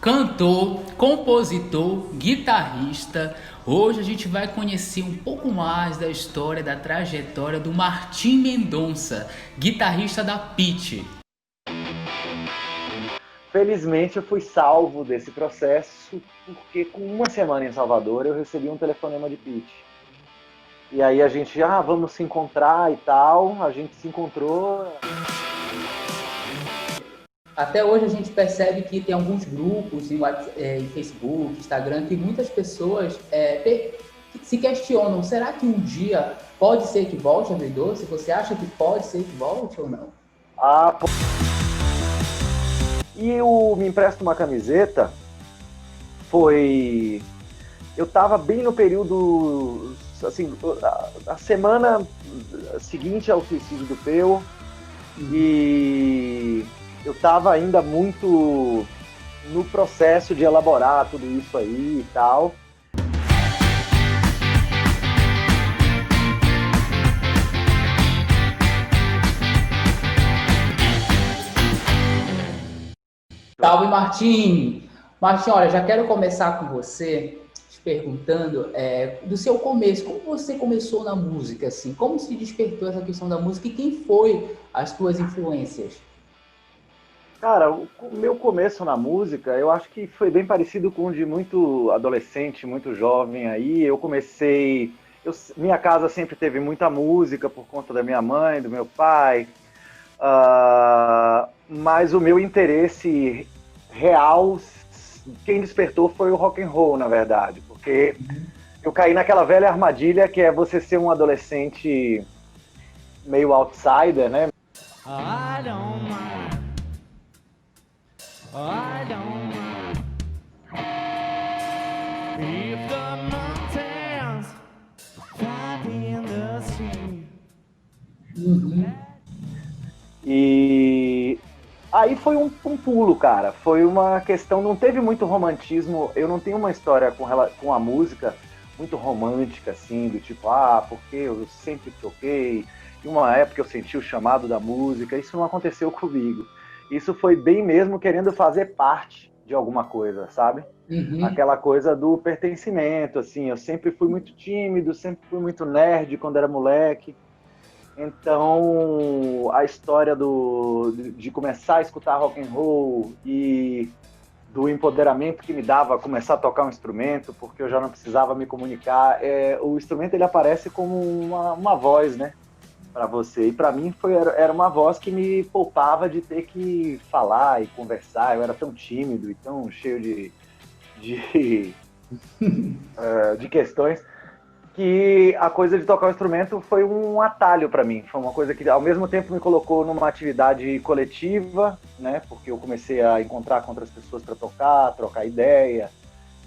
Cantor, compositor, guitarrista. Hoje a gente vai conhecer um pouco mais da história, da trajetória do Martim Mendonça, guitarrista da Pitty. Felizmente eu fui salvo desse processo, porque com uma semana em Salvador eu recebi um telefonema de Pitty. E aí a gente, vamos se encontrar e tal, a gente se encontrou. Até hoje a gente percebe que tem alguns grupos em Facebook, Instagram, que muitas pessoas se questionam, será que um dia pode ser que volte a V12? Você acha que pode ser que volte ou não? Ah, pô. E o Me Empresta Uma Camiseta foi... Eu tava bem no período, assim, a semana seguinte ao suicídio do Peu, e eu tava ainda muito no processo de elaborar tudo isso aí e tal. Salve, Martim! Martim, olha, já quero começar com você te perguntando do seu começo. Como você começou na música, assim? Como se despertou essa questão da música e quem foi as tuas influências? Cara, o meu começo na música, eu acho que foi bem parecido com o de muito adolescente, muito jovem aí. Eu comecei... minha casa sempre teve muita música por conta da minha mãe, do meu pai. Mas o meu interesse real, quem despertou foi o rock and roll, na verdade. Porque eu caí naquela velha armadilha que é você ser um adolescente meio outsider, né? I don't mind. I don't mind. If the mountains fight in the sea. E aí foi um pulo, cara. Foi uma questão, não teve muito romantismo. Eu não tenho uma história com a música muito romântica, assim, do tipo, porque eu sempre toquei. Em uma época eu senti o chamado da música. Isso não aconteceu comigo. Isso foi bem mesmo querendo fazer parte de alguma coisa, sabe? Uhum. Aquela coisa do pertencimento, assim. Eu sempre fui muito tímido, sempre fui muito nerd quando era moleque. Então, a história de começar a escutar rock and roll e do empoderamento que me dava começar a tocar um instrumento, porque eu já não precisava me comunicar. O instrumento ele aparece como uma voz, né, para você. E para mim era uma voz que me poupava de ter que falar e conversar. Eu era tão tímido e tão cheio de, de questões que a coisa de tocar o instrumento foi um atalho para mim. Foi uma coisa que, ao mesmo tempo, me colocou numa atividade coletiva, né? Porque eu comecei a encontrar com outras pessoas para tocar, trocar ideia,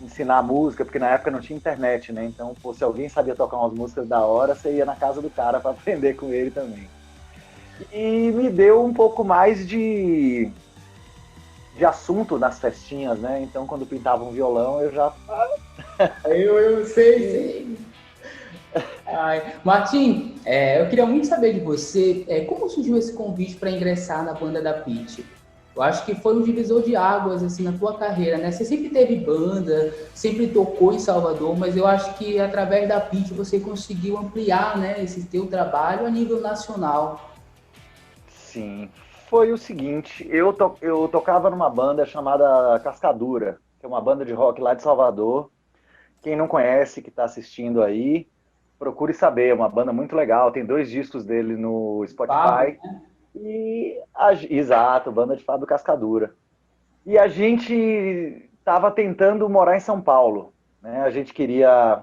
ensinar música, porque na época não tinha internet, né? Então, se alguém sabia tocar umas músicas da hora, você ia na casa do cara para aprender com ele também. E me deu um pouco mais de assunto nas festinhas, né? Então, quando pintava um violão, eu já... Eu sei. Ai, Martim, eu queria muito saber de você, como surgiu esse convite para ingressar na banda da Pitty? Eu acho que foi um divisor de águas assim na tua carreira, né? Você sempre teve banda, sempre tocou em Salvador, mas eu acho que através da Pitty você conseguiu ampliar, né, esse teu trabalho a nível nacional. Sim. Foi o seguinte, eu tocava numa banda chamada Cascadura, que é uma banda de rock lá de Salvador. Quem não conhece, que está assistindo aí, procure saber. É uma banda muito legal, tem 2 discos dele no Fábio, Spotify. Exato, banda de Fábio Cascadura. E a gente estava tentando morar em São Paulo, né? A gente queria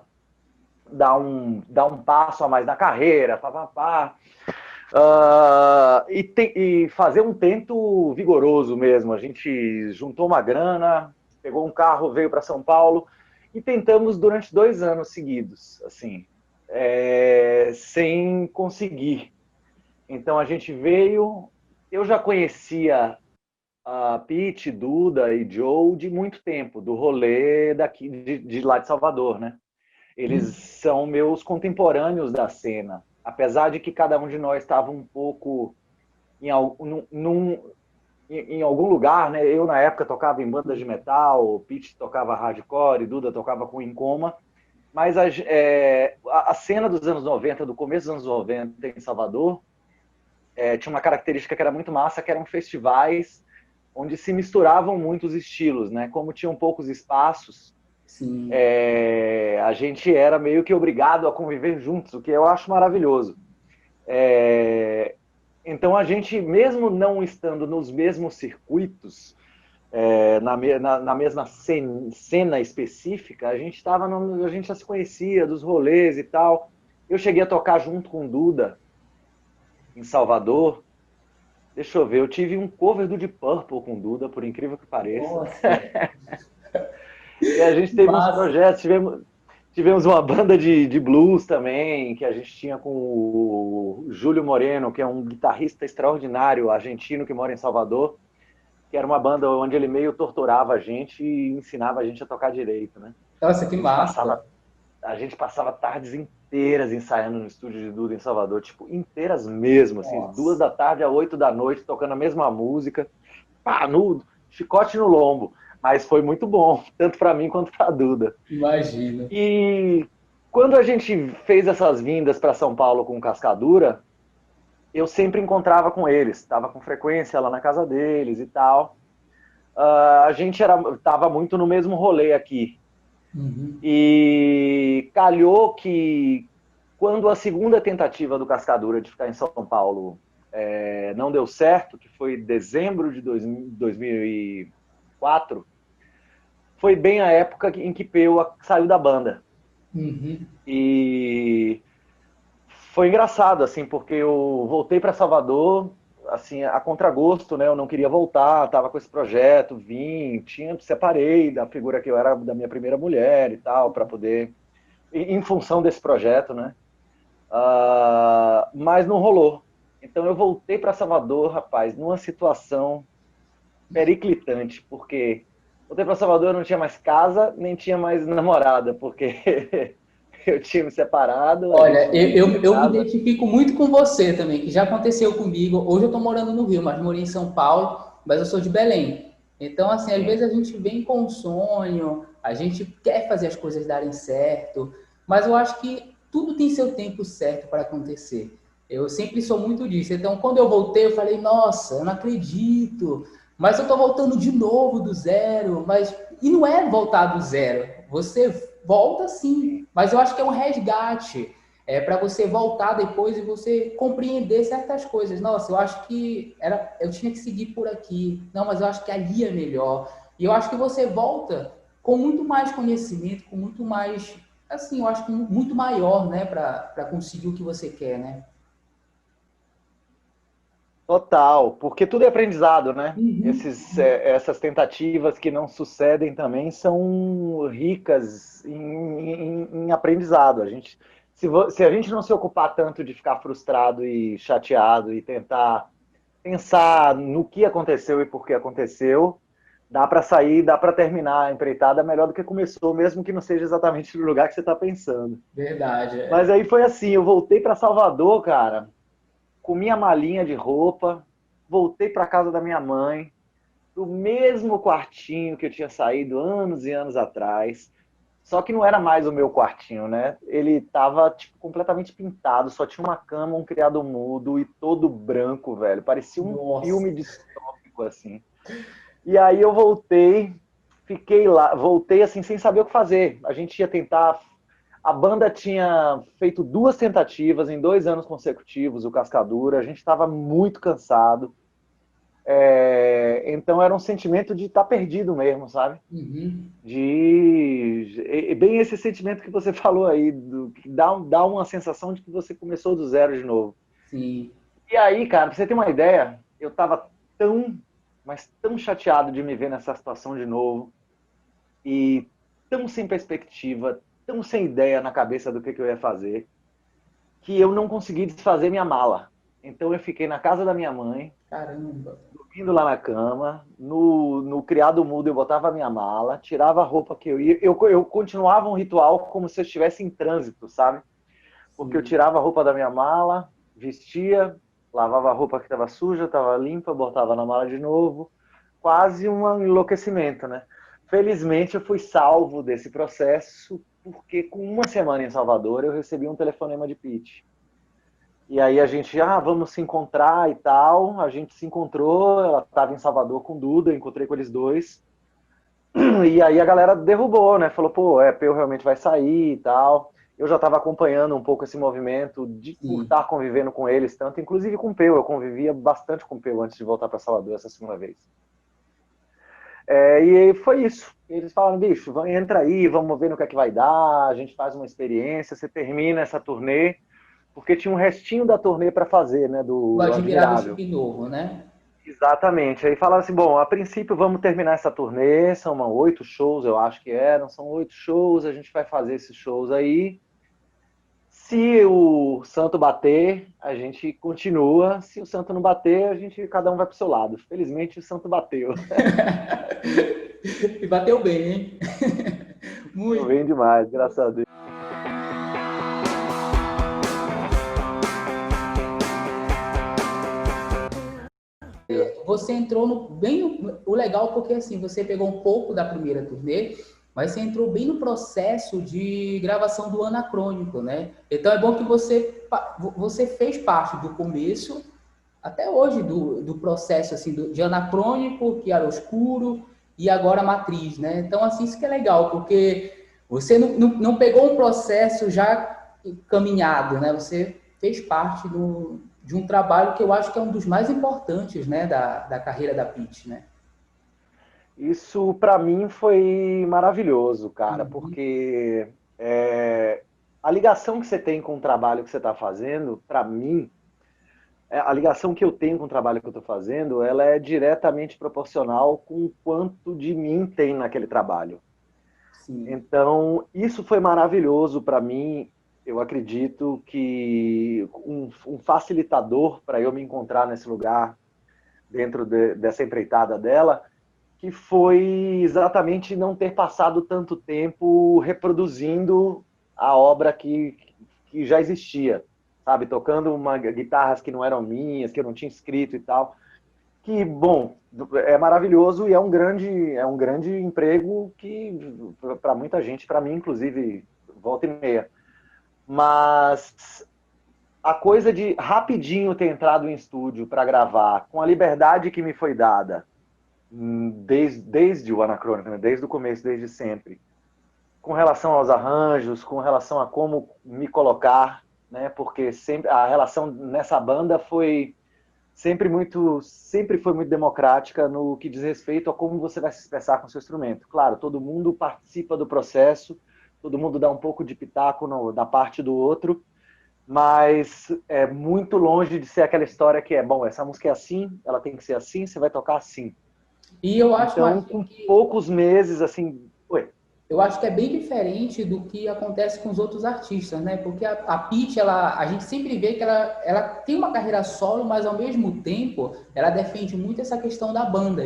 dar um passo a mais na carreira, pá. E fazer um tento vigoroso mesmo. A gente juntou uma grana, pegou um carro, veio para São Paulo e tentamos durante 2 anos seguidos, assim, sem conseguir. Então a gente veio, eu já conhecia a Pete, Duda e Joe de muito tempo, do rolê daqui de lá de Salvador, né? Eles são meus contemporâneos da cena. Apesar de que cada um de nós estava um pouco em algum lugar, né? Eu, na época, tocava em bandas de metal, o Pete tocava hardcore, Duda tocava com Incoma, mas a cena dos anos 90, do começo dos anos 90 em Salvador, tinha uma característica que era muito massa, que eram festivais onde se misturavam muitos estilos, né? Como tinham poucos espaços, Sim. a gente era meio que obrigado a conviver juntos, o que eu acho maravilhoso. Então a gente, mesmo não estando nos mesmos circuitos, na mesma cena específica, a gente a gente já se conhecia dos rolês e tal. Eu cheguei a tocar junto com o Duda em Salvador. Deixa eu ver, eu tive um cover do Deep Purple com o Duda, por incrível que pareça. Nossa, E a gente que teve uns massa. projetos, tivemos uma banda de blues também, que a gente tinha com o Júlio Moreno, que é um guitarrista extraordinário, argentino, que mora em Salvador, que era uma banda onde ele meio torturava a gente e ensinava a gente a tocar direito, né? Nossa, que A gente massa. passava, a gente passava tardes inteiras ensaiando no estúdio de Duda em Salvador, tipo, inteiras mesmo, assim, Nossa, 2 da tarde a 8 da noite, tocando a mesma música, pá, chicote no lombo. Mas foi muito bom, tanto para mim quanto para a Duda. imagina. E quando a gente fez essas vindas para São Paulo com Cascadura, eu sempre encontrava com eles, estava com frequência lá na casa deles e tal. A gente estava muito no mesmo rolê aqui. Uhum. E calhou que quando a segunda tentativa do Cascadura de ficar em São Paulo não deu certo, que foi em dezembro de 2004, foi bem a época em que Peu saiu da banda. Uhum. E foi engraçado, assim, porque eu voltei para Salvador, assim, a contragosto, né? Eu não queria voltar, estava com esse projeto, separei da figura que eu era da minha primeira mulher e tal, para poder, em função desse projeto, né? Mas não rolou. Então eu voltei para Salvador, rapaz, numa situação periclitante, porque voltei para Salvador, eu não tinha mais casa, nem tinha mais namorada, porque eu tinha me separado, a gente Olha, dividia eu me casa. identifico muito com você também, que já aconteceu comigo. Hoje eu estou morando no Rio, mas morei em São Paulo, mas eu sou de Belém. Então, assim, às vezes Sim. a gente vem com um sonho, a gente quer fazer as coisas darem certo, mas eu acho que tudo tem seu tempo certo para acontecer. Eu sempre sou muito disso. Então, quando eu voltei, eu falei, nossa, eu não acredito, mas eu estou voltando de novo do zero. E não é voltar do zero, você volta sim, mas eu acho que é um resgate para você voltar depois e você compreender certas coisas. Nossa, eu acho que eu tinha que seguir por aqui. Não, mas eu acho que ali é melhor. E eu acho que você volta com muito mais conhecimento, com muito mais, assim, eu acho que muito maior, né, para conseguir o que você quer, né? Total, porque tudo é aprendizado, né? Uhum. Essas tentativas que não sucedem também são ricas em aprendizado. Se a gente não se ocupar tanto de ficar frustrado e chateado e tentar pensar no que aconteceu e por que aconteceu, dá para sair, dá para terminar a empreitada melhor do que começou, mesmo que não seja exatamente no lugar que você está pensando. Verdade, Mas aí foi assim, eu voltei para Salvador, cara, com minha malinha de roupa, voltei para casa da minha mãe, do mesmo quartinho que eu tinha saído anos e anos atrás. Só que não era mais o meu quartinho, né? Ele estava tipo, completamente pintado, só tinha uma cama, um criado mudo e todo branco, velho. Parecia um Nossa. filme distópico, assim. E aí eu fiquei lá, voltei assim sem saber o que fazer. A gente ia tentar. A banda tinha feito 2 tentativas em 2 anos consecutivos, o Cascadura. A gente estava muito cansado. Então era um sentimento de estar perdido mesmo, sabe? Uhum. Bem esse sentimento que você falou aí, que dá uma sensação de que você começou do zero de novo. Sim. E aí, cara, pra você ter uma ideia, eu tava mas tão chateado de me ver nessa situação de novo e tão sem perspectiva, tão sem ideia na cabeça do que eu ia fazer, que eu não consegui desfazer minha mala. Então eu fiquei na casa da minha mãe, Caramba. dormindo lá na cama, no criado mudo eu botava a minha mala, tirava a roupa que eu ia, eu continuava um ritual como se eu estivesse em trânsito, sabe? Porque eu Sim. tirava a roupa da minha mala, vestia, lavava a roupa que estava suja, estava limpa, botava na mala de novo, quase um enlouquecimento, né? Felizmente eu fui salvo desse processo, porque com uma semana em Salvador eu recebi um telefonema de Pitty. E aí a gente, vamos se encontrar e tal. A gente se encontrou, ela estava em Salvador com o Duda, eu encontrei com eles dois. E aí a galera derrubou, né? Falou, pô, Peu realmente vai sair e tal. Eu já estava acompanhando um pouco esse movimento por Sim. estar convivendo com eles tanto, inclusive com o Peu. Eu convivia bastante com o Peu antes de voltar para Salvador essa segunda vez. E foi isso. Eles falaram, bicho, entra aí, vamos ver no que é que vai dar, a gente faz uma experiência, você termina essa turnê, porque tinha um restinho da turnê para fazer, né, O do Admirável Admirável. Chip Novo, né? Exatamente. Aí falaram assim, bom, a princípio vamos terminar essa turnê, são 8 shows, eu acho que eram, são 8 shows, a gente vai fazer esses shows aí. Se o santo bater, a gente continua. Se o santo não bater, cada um vai pro seu lado. Felizmente o santo bateu. E bateu bem, hein? Eu Muito. venho demais, graças a Deus. Você entrou o legal porque assim, você pegou um pouco da primeira turnê, mas você entrou bem no processo de gravação do Anacrônico, né? Então é bom que você fez parte do começo até hoje do processo assim de Anacrônico, que era Oscuro, e agora Matriz, né? Então assim, isso que é legal, porque você não pegou um processo já caminhado, né? Você fez parte de um trabalho que eu acho que é um dos mais importantes, né, da carreira da Pitty, né? Isso para mim foi maravilhoso, cara, Uhum. porque a ligação que você tem com o trabalho que você está fazendo, para mim, a ligação que eu tenho com o trabalho que eu estou fazendo, ela é diretamente proporcional com o quanto de mim tem naquele trabalho. Sim. Então, isso foi maravilhoso para mim. Eu acredito que um facilitador para eu me encontrar nesse lugar, dentro dessa empreitada dela, que foi exatamente não ter passado tanto tempo reproduzindo a obra que já existia, sabe? Tocando guitarras que não eram minhas, que eu não tinha escrito e tal. Que, bom, é maravilhoso e é um grande emprego que, para muita gente, para mim, inclusive, volta e meia. Mas a coisa de rapidinho ter entrado em estúdio para gravar, com a liberdade que me foi dada, desde o Anacrônico, né? Desde o começo, desde sempre, com relação aos arranjos, com relação a como me colocar, né? Porque sempre a relação nessa banda sempre foi muito democrática no que diz respeito a como você vai se expressar com o seu instrumento. Claro, todo mundo participa do processo, todo mundo dá um pouco de pitaco da parte do outro, mas é muito longe de ser aquela história que bom, essa música é assim, ela tem que ser assim, você vai tocar assim. E eu acho, Então, Martim, com que poucos meses, assim... Oi. eu acho que é bem diferente do que acontece com os outros artistas, né? Porque a Pitty, a gente sempre vê que ela tem uma carreira solo, mas ao mesmo tempo ela defende muito essa questão da banda.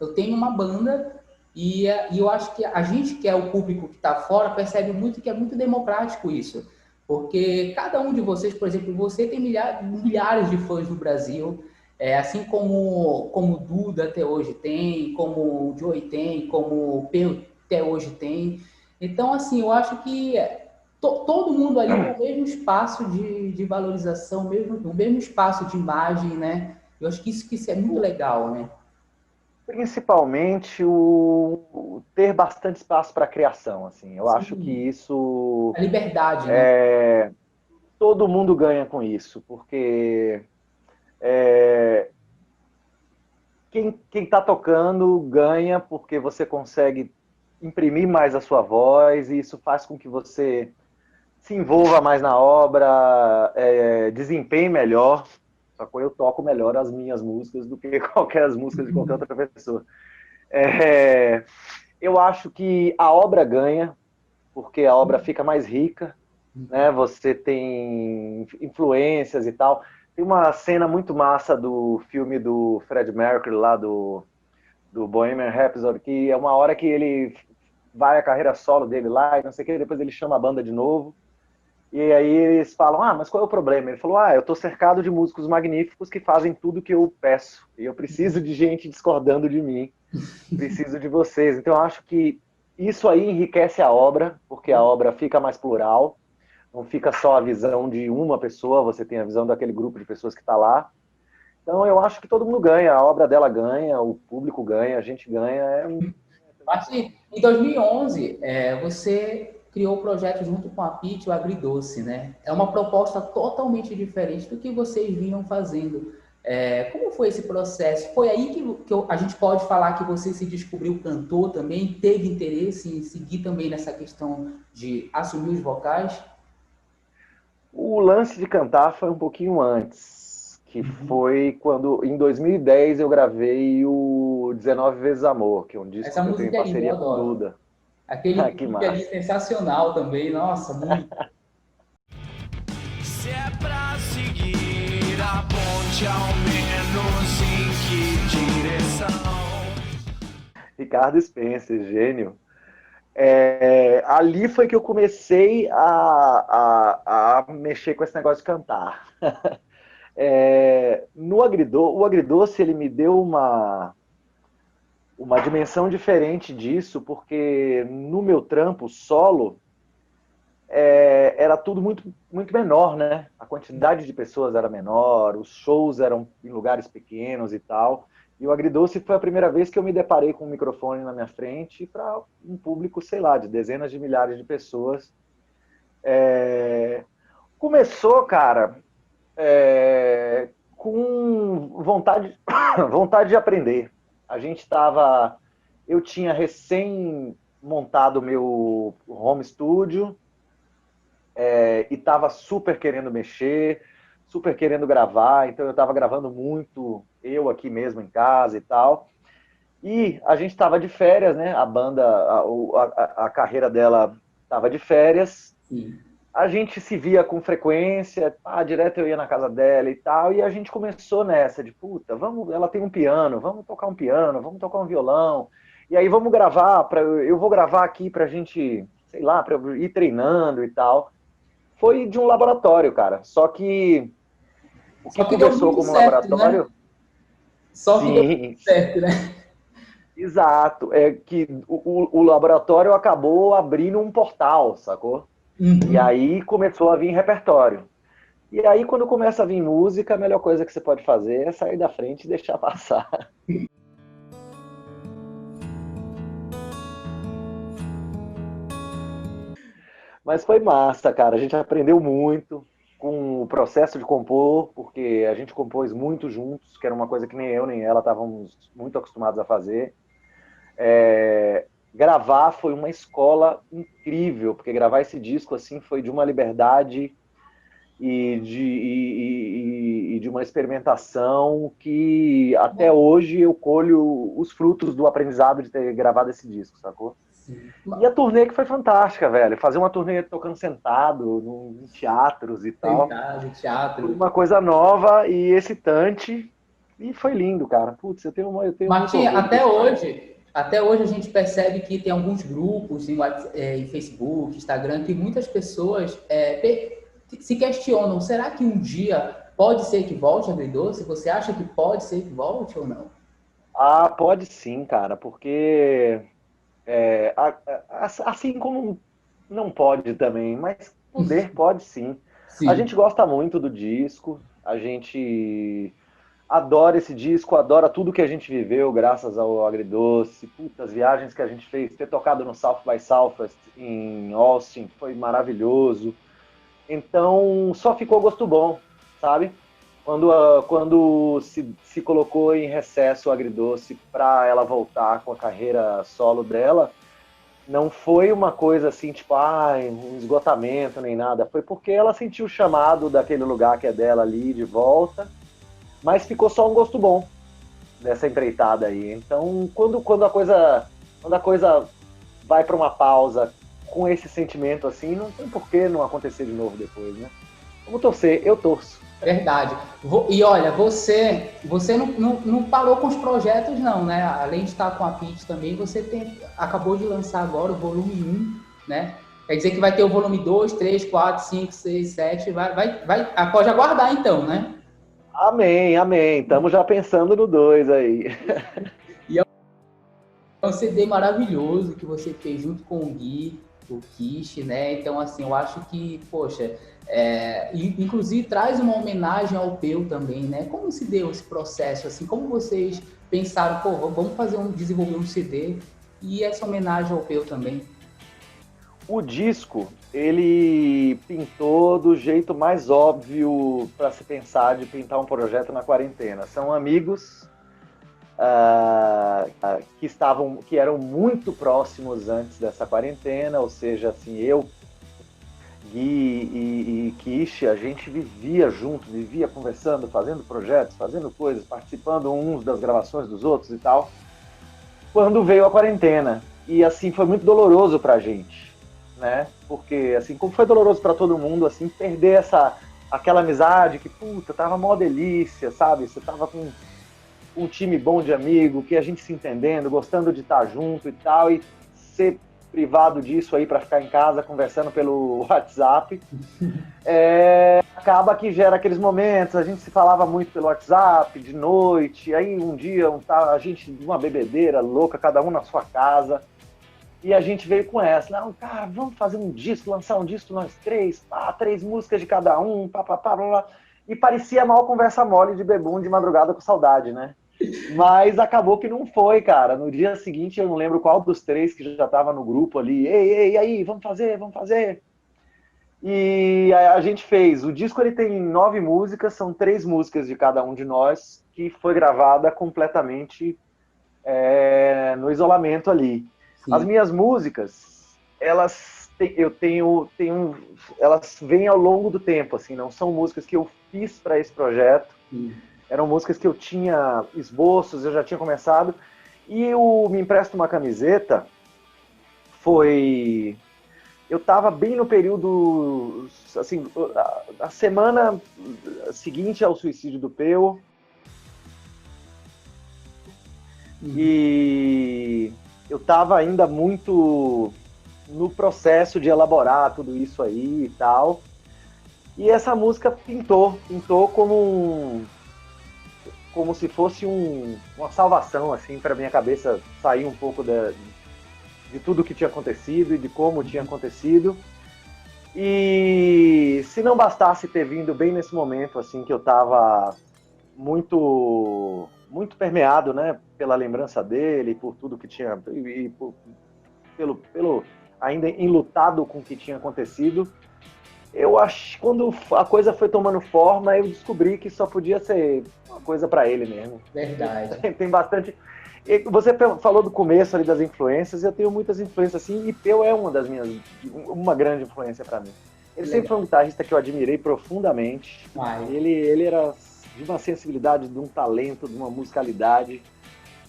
Eu tenho uma banda e eu acho que a gente que é o público que está fora percebe muito que é muito democrático isso. Porque cada um de vocês, por exemplo, você tem milhares de fãs no Brasil, assim como o Duda até hoje tem, como o Joey tem, como o Peu até hoje tem. Então, assim, eu acho que todo mundo ali tem o mesmo espaço de valorização, o mesmo espaço de imagem, né? Eu acho que isso é muito legal, né? Principalmente o ter bastante espaço para criação, assim. Eu acho que Sim, isso a liberdade, né? todo mundo ganha com isso, porque é, quem está tocando ganha porque você consegue imprimir mais a sua voz e isso faz com que você se envolva mais na obra, desempenhe melhor. Só que eu toco melhor as minhas músicas do que qualquer músicas de qualquer outra pessoa. É, eu acho que a obra ganha, porque a obra fica mais rica, né? Você tem influências e tal. Tem uma cena muito massa do filme do Fred Mercury, lá do Bohemian Rhapsody, que é uma hora que ele vai a carreira solo dele lá e não sei o que, depois ele chama a banda de novo. E aí eles falam, mas qual é o problema? Ele falou, eu tô cercado de músicos magníficos que fazem tudo que eu peço. E eu preciso de gente discordando de mim. Preciso de vocês. Então eu acho que isso aí enriquece a obra, porque a obra fica mais plural. Não fica só a visão de uma pessoa, você tem a visão daquele grupo de pessoas que está lá. Então eu acho que todo mundo ganha, a obra dela ganha, o público ganha, a gente ganha. Martim, em 2011, você criou o projeto junto com a Pitty, o Agridoce, né? É uma proposta totalmente diferente do que vocês vinham fazendo. Como foi esse processo? Foi aí que a gente pode falar que você se descobriu cantor também, teve interesse em seguir também nessa questão de assumir os vocais? O lance de cantar foi um pouquinho antes, que foi quando, em 2010, eu gravei o 19 Vezes Amor, que é um disco Essa que eu tenho música aí, eu parceria com o adoro. Duda. Aquele Que clipe ali massa. sensacional também, nossa, muito. Se é pra seguir a ponte, ao menos em que direção? Ricardo Spencer, gênio. Ali foi que eu comecei a mexer com esse negócio de cantar. O Agridoce, ele me deu uma dimensão diferente disso, porque no meu trampo solo era tudo muito, muito menor, né? A quantidade de pessoas era menor, os shows eram em lugares pequenos e tal. E o Agridoce foi a primeira vez que eu me deparei com um microfone na minha frente para um público, sei lá, de dezenas de milhares de pessoas. Começou, cara, com vontade de aprender. Eu tinha recém montado meu home studio e estava super querendo mexer, super querendo gravar, então eu estava gravando muito, eu aqui mesmo em casa e tal. E a gente estava de férias, né? A banda, a carreira dela estava de férias. Sim. A gente se via com frequência, direto eu ia na casa dela e tal, e a gente começou nessa de, puta, ela tem um piano, vamos tocar um piano, vamos tocar um violão, e aí vamos gravar, eu vou gravar aqui pra gente, sei lá, pra eu ir treinando e tal. Foi de um laboratório, cara, só que o que Só que deu começou muito como certo, laboratório... né? Só que deu Sim, muito certo, né? exato, é que o laboratório acabou abrindo um portal, sacou? E aí começou a vir repertório. E aí, quando começa a vir música, a melhor coisa que você pode fazer é sair da frente e deixar passar. Mas foi massa, cara. A gente aprendeu muito com o processo de compor, porque a gente compôs muito juntos, que era uma coisa que nem eu nem ela estávamos muito acostumados a fazer. Gravar foi uma escola incrível, porque gravar esse disco assim foi de uma liberdade e de uma experimentação que até hoje eu colho os frutos do aprendizado de ter gravado esse disco, sacou? Sim. E a turnê que foi fantástica, velho. Fazer uma turnê tocando sentado, em teatros e tal. Sentado, Foi teatro. uma coisa nova e excitante. E foi lindo, cara. Putz, eu tenho muito Martim, orgulho até hoje a gente percebe que tem alguns grupos em Facebook, Instagram, que muitas pessoas se questionam, será que um dia pode ser que volte a Agridoce? Você acha que pode ser que volte ou não? Pode sim, cara, porque assim como não pode também, mas poder pode sim. A Sim. gente gosta muito do disco, a gente adora esse disco, adora tudo que a gente viveu graças ao Agridoce, putas viagens que a gente fez, ter tocado no South by Southwest em Austin foi maravilhoso. Então só ficou gosto bom, sabe? Quando se colocou em recesso o Agridoce para ela voltar com a carreira solo dela, não foi uma coisa assim, tipo, um esgotamento nem nada. Foi porque ela sentiu o chamado daquele lugar que é dela ali de volta, mas ficou só um gosto bom dessa empreitada aí. Então, quando a coisa vai para uma pausa com esse sentimento assim, não tem por que não acontecer de novo depois, né? Vamos torcer, eu torço. Verdade. E olha, você não parou com os projetos, não, né? Além de estar com a Pitty também, você acabou de lançar agora o volume 1, né? Quer dizer que vai ter o volume 2, 3, 4, 5, 6, 7, pode aguardar então, né? Amém, amém. Estamos já pensando no 2 aí. E é um CD maravilhoso que você fez junto com o Gui, o Kish, né? Então, assim, eu acho que, poxa, inclusive traz uma homenagem ao Peu também, né? Como se deu esse processo, assim? Como vocês pensaram, pô, vamos desenvolver um CD e essa homenagem ao Peu também? O disco, ele pintou do jeito mais óbvio para se pensar de pintar um projeto na quarentena. São amigos que eram muito próximos antes dessa quarentena, ou seja, assim, eu, Gui e Kishi, a gente vivia junto, vivia conversando, fazendo projetos, fazendo coisas, participando uns das gravações dos outros e tal, quando veio a quarentena. E assim, foi muito doloroso pra gente, né? Porque, assim, como foi doloroso para todo mundo, assim, perder aquela amizade que, puta, tava mó delícia, sabe? Você tava com um time bom de amigo, que a gente se entendendo, gostando de estar junto e tal, e ser privado disso aí para ficar em casa conversando pelo WhatsApp, acaba que gera aqueles momentos, a gente se falava muito pelo WhatsApp, de noite, aí um dia a gente, uma bebedeira louca, cada um na sua casa, e a gente veio com essa, não, cara, vamos fazer um disco, lançar um disco nós três, 3 músicas de cada um, blá, blá, blá. E parecia mal conversa mole de bebum de madrugada com saudade, né? Mas acabou que não foi, cara. No dia seguinte, eu não lembro qual dos 3 que já estava no grupo ali. Ei, aí, vamos fazer. E a gente fez. O disco ele tem 9 músicas, são 3 músicas de cada um de nós, que foi gravada completamente no isolamento ali. Sim. As minhas músicas, elas vêm ao longo do tempo, assim, não são músicas que eu fiz para esse projeto. Sim. Eram músicas que eu tinha esboços, eu já tinha começado. E o Me Empresta Uma Camiseta foi... Eu estava bem no período, assim, a semana seguinte ao suicídio do Peu. E eu estava ainda muito no processo de elaborar tudo isso aí e tal. E essa música pintou como se fosse uma salvação, assim, para minha cabeça sair um pouco de tudo que tinha acontecido e de como tinha acontecido. E se não bastasse ter vindo bem nesse momento, assim, que eu estava muito, muito permeado, né, pela lembrança dele, por tudo que tinha, e pelo ainda enlutado com o que tinha acontecido, eu acho que quando a coisa foi tomando forma, eu descobri que só podia ser uma coisa para ele mesmo. Verdade. Tem bastante. Você falou do começo ali das influências, eu tenho muitas influências assim, e Peu é uma grande influência para mim. Ele sempre foi um guitarrista que eu admirei profundamente. Ele era de uma sensibilidade, de um talento, de uma musicalidade.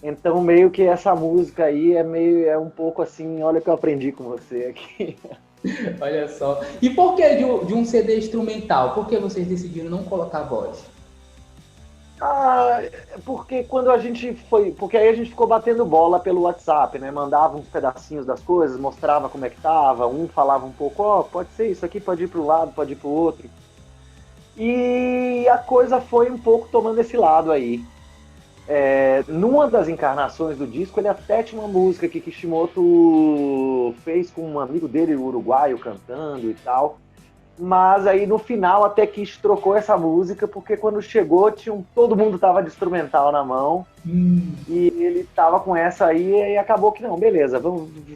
Então, meio que essa música aí é um pouco assim, olha o que eu aprendi com você aqui. Olha só. E por que de um CD instrumental? Por que vocês decidiram não colocar voz? Porque quando a gente foi... Porque aí a gente ficou batendo bola pelo WhatsApp, né? Mandava uns pedacinhos das coisas, mostrava como é que tava, um falava um pouco, pode ser isso aqui, pode ir para um lado, pode ir para o outro. E a coisa foi um pouco tomando esse lado aí. Numa das encarnações do disco, ele até tinha uma música que Kishimoto fez com um amigo dele, o uruguaio, cantando e tal. Mas aí no final até Kish trocou essa música, porque quando chegou todo mundo tava de instrumental na mão. E ele tava com essa aí e acabou que não, beleza,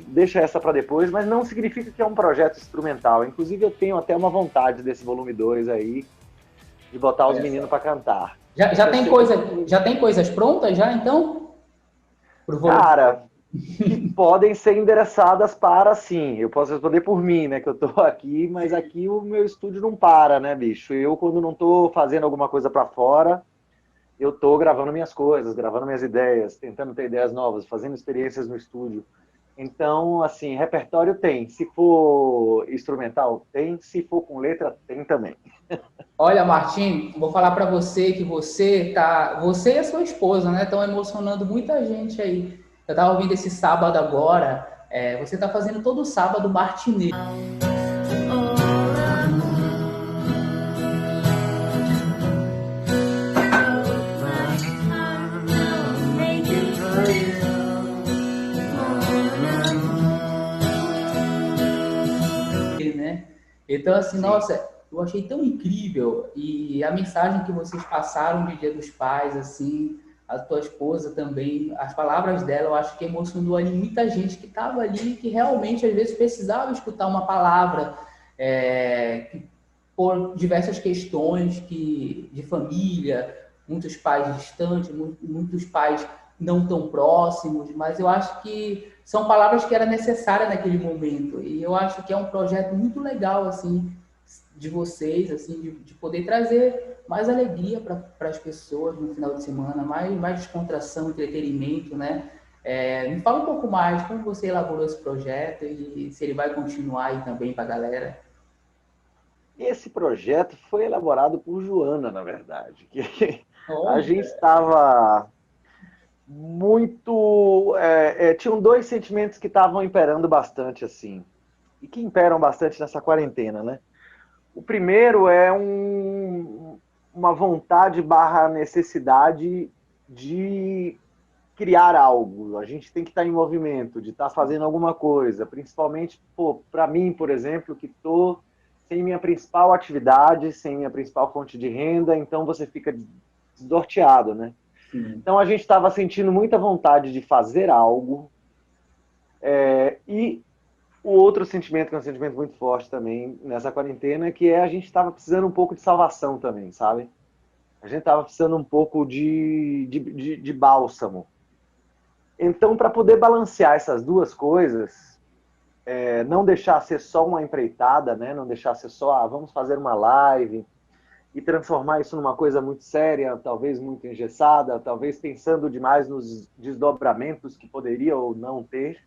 deixa essa para depois, mas não significa que é um projeto instrumental. Inclusive eu tenho até uma vontade desse volume 2 aí, de botar os meninos para cantar. Já tem coisas prontas já, então? Cara, que podem ser endereçadas para, sim. Eu posso responder por mim, né, que eu tô aqui, mas aqui o meu estúdio não para, né, bicho? Eu, quando não tô fazendo alguma coisa para fora, eu tô gravando minhas coisas, gravando minhas ideias, tentando ter ideias novas, fazendo experiências no estúdio. Então, assim, repertório tem. Se for instrumental, tem. Se for com letra, tem também. Olha, Martim, vou falar para você que você e a sua esposa, né, estão emocionando muita gente aí. Eu estava ouvindo esse sábado agora, você está fazendo todo sábado Martinê. Né? Então, assim, nossa, eu achei tão incrível, e a mensagem que vocês passaram de Dia dos Pais, assim, a tua esposa também, as palavras dela, eu acho que emocionou ali muita gente que estava ali, que realmente, às vezes, precisava escutar uma palavra, por diversas questões de família, muitos pais distantes, muitos pais não tão próximos, mas eu acho que são palavras que era necessária naquele momento, e eu acho que é um projeto muito legal, assim, de vocês, assim, de poder trazer mais alegria para as pessoas no final de semana, mais descontração, entretenimento, né? Me fala um pouco mais como você elaborou esse projeto e se ele vai continuar aí também para a galera. Esse projeto foi elaborado por Joana, na verdade. Que a Olha, gente estava muito... tinham dois sentimentos que estavam imperando bastante, assim, e que imperam bastante nessa quarentena, né? O primeiro é uma vontade barra necessidade de criar algo. A gente tem que estar em movimento, de estar fazendo alguma coisa. Principalmente, para mim, por exemplo, que estou sem minha principal atividade, sem minha principal fonte de renda, então você fica desnorteado, né? sim. Então a gente estava sentindo muita vontade de fazer algo, e o outro sentimento, que é um sentimento muito forte também nessa quarentena, que a gente estava precisando um pouco de salvação também, sabe? A gente estava precisando um pouco de bálsamo. Então, para poder balancear essas duas coisas, não deixar ser só uma empreitada, né? Não deixar ser só, vamos fazer uma live, e transformar isso numa coisa muito séria, talvez muito engessada, talvez pensando demais nos desdobramentos que poderia ou não ter,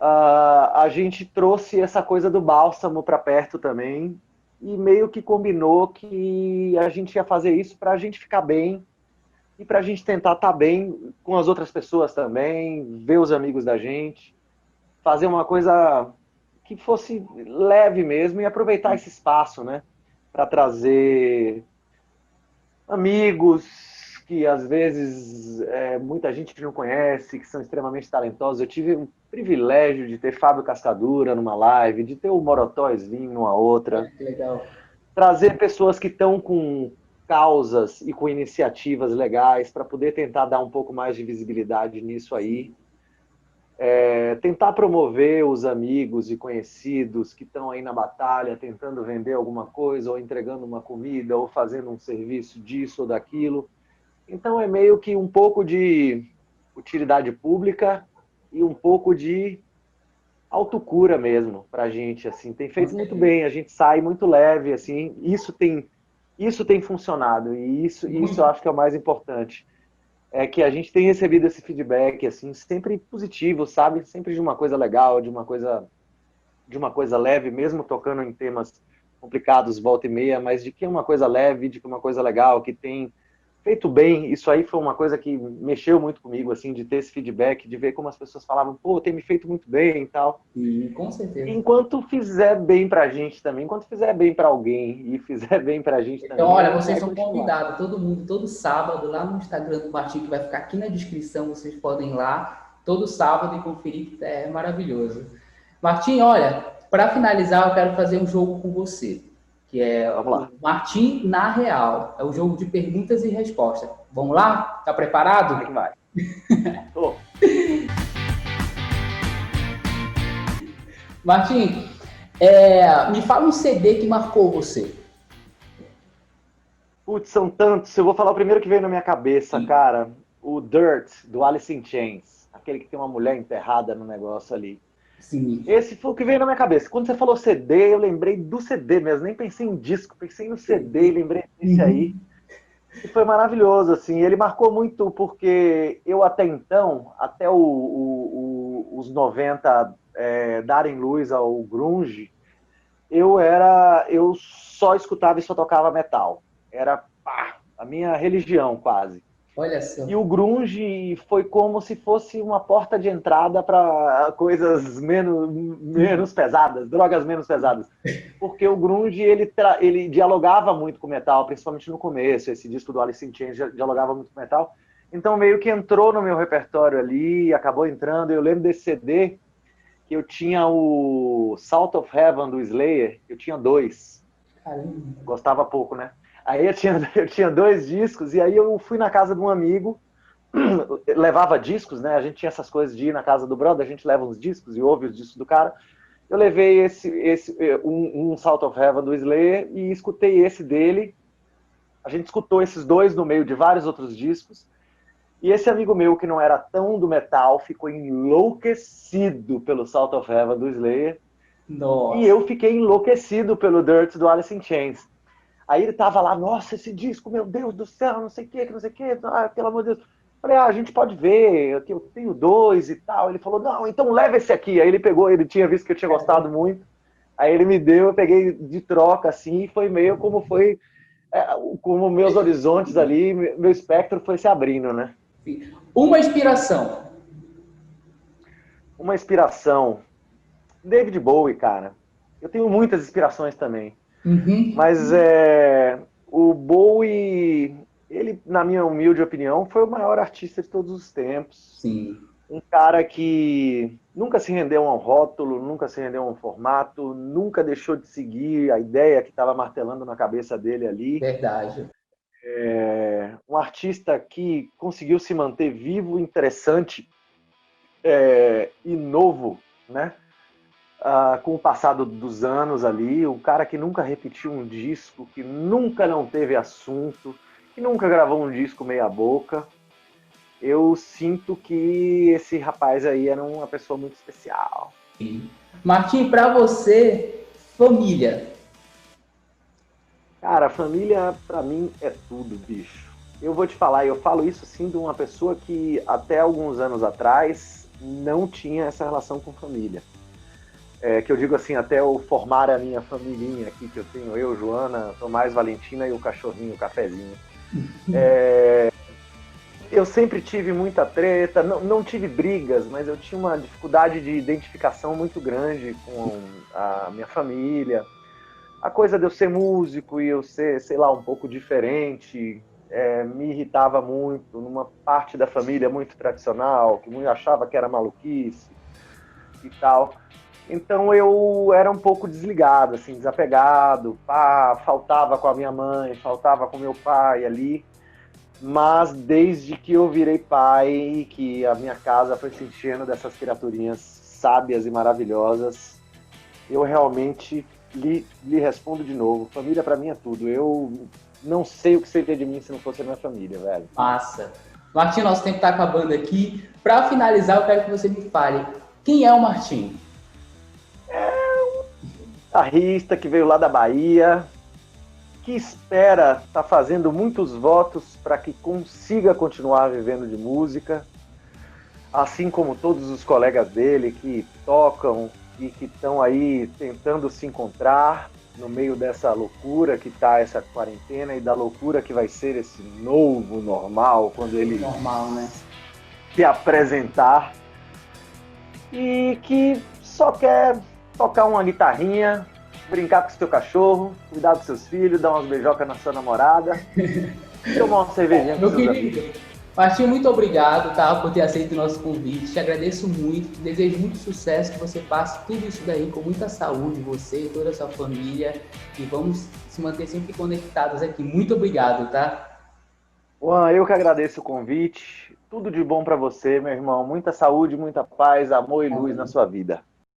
a gente trouxe essa coisa do bálsamo para perto também, e meio que combinou que a gente ia fazer isso para a gente ficar bem, e para a gente tentar estar bem com as outras pessoas também, ver os amigos da gente, fazer uma coisa que fosse leve mesmo, e aproveitar esse espaço, né, para trazer amigos que às vezes muita gente não conhece, que são extremamente talentosos. Eu tive o privilégio de ter Fábio Cascadura numa live, de ter o Morotó Slim numa outra. Que legal. Trazer pessoas que estão com causas e com iniciativas legais para poder tentar dar um pouco mais de visibilidade nisso aí. Tentar promover os amigos e conhecidos que estão aí na batalha, tentando vender alguma coisa, ou entregando uma comida, ou fazendo um serviço disso ou daquilo. Então é meio que um pouco de utilidade pública e um pouco de autocura mesmo pra gente, assim. Tem feito muito bem, a gente sai muito leve, assim. Isso tem funcionado, e isso eu acho que é o mais importante. É que a gente tem recebido esse feedback, assim, sempre positivo, sabe? Sempre de uma coisa legal, de uma coisa leve, mesmo tocando em temas complicados, volta e meia, mas de que é uma coisa leve, de que é uma coisa legal, que tem feito bem. Isso aí foi uma coisa que mexeu muito comigo, assim, de ter esse feedback, de ver como as pessoas falavam, tem me feito muito bem e tal. Sim, com certeza. Enquanto fizer bem pra gente também, enquanto fizer bem pra alguém e fizer bem pra gente também. Então, olha, vocês são convidados, todo mundo, todo sábado, lá no Instagram do Martinho, que vai ficar aqui na descrição, vocês podem ir lá, todo sábado, e conferir, que é maravilhoso. Martinho, olha, para finalizar, eu quero fazer um jogo com você, que é o Martim na Real. É o jogo de perguntas e respostas. Vamos lá? Tá preparado? Vai. Tô. Martim, me fala um CD que marcou você. Putz, são tantos. Eu vou falar o primeiro que veio na minha cabeça, sim, cara. O Dirt, do Alice in Chains. Aquele que tem uma mulher enterrada no negócio ali. Sim. Esse foi o que veio na minha cabeça. Quando você falou CD, eu lembrei do CD mesmo. Nem pensei em disco, pensei no CD e lembrei desse aí. E foi maravilhoso, assim. Ele marcou muito porque eu até então, até os 90 darem luz ao grunge, eu só escutava e só tocava metal. Era a minha religião, quase. Olha só. E o grunge foi como se fosse uma porta de entrada para coisas menos pesadas, drogas menos pesadas. Porque o grunge, ele dialogava muito com o metal, principalmente no começo. Esse disco do Alice in Chains dialogava muito com o metal. Então meio que entrou no meu repertório ali, acabou entrando. Eu lembro desse CD, que eu tinha o Salt of Heaven do Slayer, eu tinha 2. Caramba. Gostava pouco, né? Aí eu tinha 2 discos, e aí eu fui na casa de um amigo, levava discos, né? A gente tinha essas coisas de ir na casa do brother, a gente leva uns discos e ouve os discos do cara. Eu levei um Salt of Heaven do Slayer e escutei esse dele. A gente escutou esses 2 no meio de vários outros discos. E esse amigo meu, que não era tão do metal, ficou enlouquecido pelo Salt of Heaven do Slayer. Nossa. E eu fiquei enlouquecido pelo Dirt do Alice in Chains. Aí ele tava lá, nossa, esse disco, meu Deus do céu, não sei o que, pelo amor de Deus. Falei, a gente pode ver, eu tenho 2 e tal. Ele falou, não, então leva esse aqui. Aí ele pegou, ele tinha visto que eu tinha gostado muito. Aí ele me deu, eu peguei de troca, assim, e foi meio como foi, como meus horizontes ali, meu espectro foi se abrindo, né? Uma inspiração. Uma inspiração. David Bowie, cara. Eu tenho muitas inspirações também. Uhum. Mas o Bowie, ele, na minha humilde opinião, foi o maior artista de todos os tempos. Sim. Um cara que nunca se rendeu a um rótulo, nunca se rendeu a um formato, nunca deixou de seguir a ideia que estava martelando na cabeça dele ali. Verdade. Um artista que conseguiu se manter vivo, interessante e novo, né? Com o passado dos anos ali, um cara que nunca repetiu um disco, que nunca não teve assunto, que nunca gravou um disco meia boca. Eu sinto que esse rapaz aí era uma pessoa muito especial. Martim, para você, família. Cara, família pra mim é tudo, bicho. Eu vou te falar, eu falo isso sim de uma pessoa que até alguns anos atrás não tinha essa relação com família. Que eu digo assim, até eu formar a minha familhinha aqui, que eu tenho eu, Joana, Tomás, Valentina e o cachorrinho, o cafezinho. Eu sempre tive muita treta, não tive brigas, mas eu tinha uma dificuldade de identificação muito grande com a minha família. A coisa de eu ser músico e eu ser, sei lá, um pouco diferente, me irritava muito, numa parte da família muito tradicional, que achava que era maluquice e tal. Então eu era um pouco desligado, assim, desapegado, faltava com a minha mãe, faltava com meu pai ali. Mas desde que eu virei pai e que a minha casa foi se enchendo dessas criaturinhas sábias e maravilhosas, eu realmente lhe respondo de novo. Família pra mim é tudo. Eu não sei o que seria de mim se não fosse a minha família, velho. Massa. Martim, nosso tempo está acabando aqui. Para finalizar, eu quero que você me fale. Quem é o Martim? Guitarrista que veio lá da Bahia, que espera estar fazendo muitos votos para que consiga continuar vivendo de música, assim como todos os colegas dele que tocam e que estão aí tentando se encontrar no meio dessa loucura que está essa quarentena e da loucura que vai ser esse novo normal quando ele se apresentar, e que só quer tocar uma guitarrinha, brincar com o seu cachorro, cuidar dos seus filhos, dar umas beijocas na sua namorada, tomar uma cervejinha com Meu seus querido, amigos. Martim, muito obrigado, tá, por ter aceito o nosso convite. Te agradeço muito, te desejo muito sucesso, que você passe tudo isso daí com muita saúde, você e toda a sua família, e vamos se manter sempre conectados aqui. Muito obrigado, tá? Juan, eu que agradeço o convite. Tudo de bom para você, meu irmão. Muita saúde, muita paz, amor e luz na sua vida.